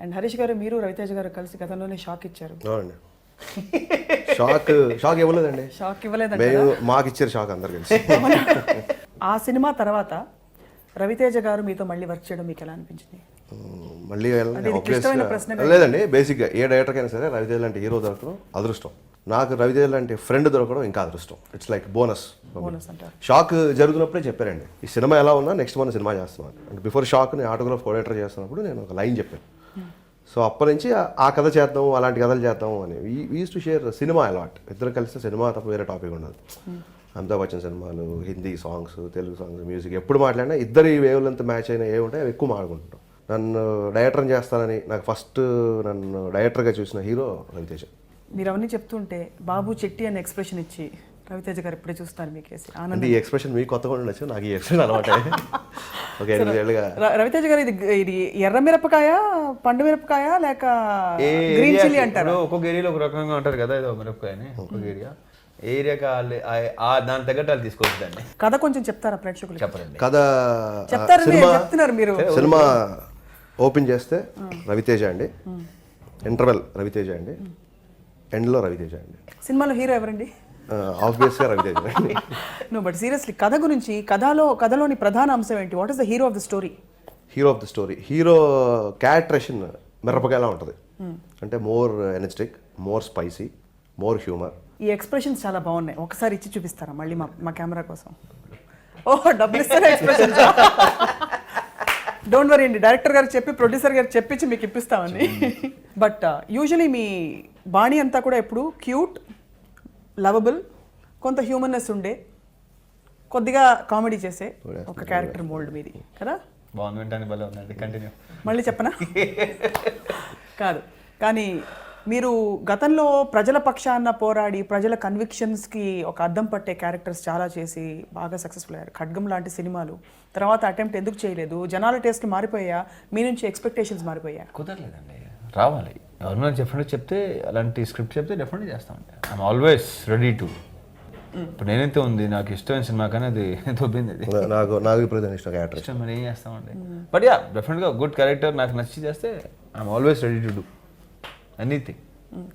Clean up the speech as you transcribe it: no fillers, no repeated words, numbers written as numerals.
And Harish గారు మీరు రవితేజ గారు కలిసి గతంలోనే షాక్ ఇచ్చారు. అవునండి. షాక్ ఇవ్వలేదండి. షాక్ ఇవ్వలేదండి. మాకు ఇచ్చారు షాక్ అందరు కలిసి. ఆ సినిమా తర్వాత రవితేజ గారు మీతో మళ్ళీ వర్క్ చేయడం మీకు ఎలా అనిపించింది? మళ్ళీ ప్రశ్న లేదండి. బేసిక్గా ఏ డైరెక్టర్కైనా సరే రవితేజ లాంటి హీరో దొరకడం అదృష్టం. నాకు రవితేజ లాంటి ఫ్రెండ్ దొరకడం ఇంకా అదృష్టం. ఇట్స్ లైక్ బోనస్ అంటారు. షాక్ జరుగుతున్నప్పుడే చెప్పారండి, ఈ సినిమా ఎలా ఉన్నా నెక్స్ట్ మన సినిమా చేస్తున్నాను అంటే బిఫోర్ షాక్ నేను ఆటోగ్రాఫ్ కోఆర్డినేటర్ చేస్తున్నప్పుడు నేను ఒక లైన్ చెప్పాను. సో అప్పటి నుంచి ఆ కథ చేద్దాం, అలాంటి కథలు చేద్దాం అని used to share cinema a lot. ఇద్దరు కలిసి సినిమా తప్ప వేరే టాపిక్ ఉండదు. అమితాబ్ బచ్చన్ సినిమాలు, Hindi songs, Telugu songs, music ఎప్పుడు మాట్లాడినా ఇద్దరు ఈ వేవ్ లెంత్ మ్యాచ్ అయినా ఏ ఉంటాయి అవి ఎక్కువ మాట్లాడుకుంటాం. నన్ను డైరెక్టర్ని చేస్తానని నాకు ఫస్ట్ నన్ను డైరెక్టర్గా చూసిన హీరో రవితేజ. మీరు అవన్నీ చెప్తుంటే బాబు చెట్టి అనే ఎక్స్ప్రెషన్ ఇచ్చి రవితేజ గారు ఇప్పుడే చూస్తాను మీకేసి అంటే ఈ ఎక్స్ప్రెషన్ మీకు కొత్తగా ఉండొచ్చు, నాకు ఈ ఎక్స్ప్రెషన్ అలవాటే. ఒక 8 ఏళ్ళుగా. రవితేజ గారు ఇది ఎర్ర మిరపకాయ, పండు మిరపకాయ లేక గ్రీన్ చిల్లీ అంటారు? ఒక్కొక్క ఏరియాలో ఒక రకంగా అంటారు కదా, ఇది మిరపకాయని ఒక్కొక్క ఏరియాకి దాని తగ్గట్టు వాళ్ళు తీసుకోవద్దండి. కథ కొంచెం చెప్తారా ప్రేక్షకులు? చెప్పరండి కథ. చెప్తున్నారు మీరు. సినిమా ఓపెన్ చేస్తే రవితేజ అండి, ఇంటర్వెల్ రవితేజ అండి, ఎండ్లో రవితేజ అండి. సినిమాలో హీరో ఎవరండి? ఆబ్వియస్గా రవితేజ. నో బట్ సీరియస్లీ కథ గురించి, కథలోని ప్రధాన అంశం ఏంటి? What is the hero of the story? Hero of the story, hero characterization మిరపకాయలా ఉంటుంది. అంటే more energetic, more spicy, more humour. ఈ ఎక్స్ప్రెషన్స్ చాలా బాగున్నాయి, ఒకసారి ఇచ్చి చూపిస్తారా మళ్ళీ మా కెమెరా కోసం? ఓహ్, డబ్బులు ఇస్తారా ఎక్స్ప్రెషన్? డోంట్ వరీ అండి, డైరెక్టర్ గారు చెప్పి ప్రొడ్యూసర్ గారు చెప్పించి మీకు ఇప్పిస్తామని. బట్ యూజువలీ మీ బాణీ అంతా కూడా ఎప్పుడు క్యూట్, లవబుల్, కొంత హ్యూమన్నెస్ ఉండే, కొద్దిగా కామెడీ చేసే ఒక క్యారెక్టర్ మోల్డ్ మీది కదా? బాగుంది, వింటానికి భలే ఉందండి. కంటిన్యూ. మళ్ళీ చెప్పనా? కాదు, కానీ మీరు గతంలో ప్రజల పక్షాన పోరాడి ప్రజల కన్విక్షన్స్కి ఒక అద్దం పట్టే క్యారెక్టర్స్ చాలా చేసి బాగా సక్సెస్ఫుల్ అయ్యారు. ఖడ్గం లాంటి సినిమాలు తర్వాత అటెంప్ట్ ఎందుకు చేయలేదు? జనాల టేస్ట్ మారిపోయా, మీ నుంచి ఎక్స్పెక్టేషన్స్ మారిపోయా? కుదరలేదండి, రావాలి. ఎవరైనా డెఫినెట్గా చెప్తే, అలాంటి స్క్రిప్ట్ చెప్తే డెఫినెట్గా చేస్తామండి. I'm always ready to. ఇప్పుడు నేనైతే ఉంది, నాకు ఇష్టమైన సినిమా కానీ అది దొబ్బింది. అది నాకు ఇప్పుడు ఇష్టం క్యారెక్టర్, ఇష్టం, మరి ఏం చేస్తామండి. బట్ యా, డెఫినెట్గా గుడ్ క్యారెక్టర్ నాకు నచ్చి చేస్తే I'm always ready to do anything.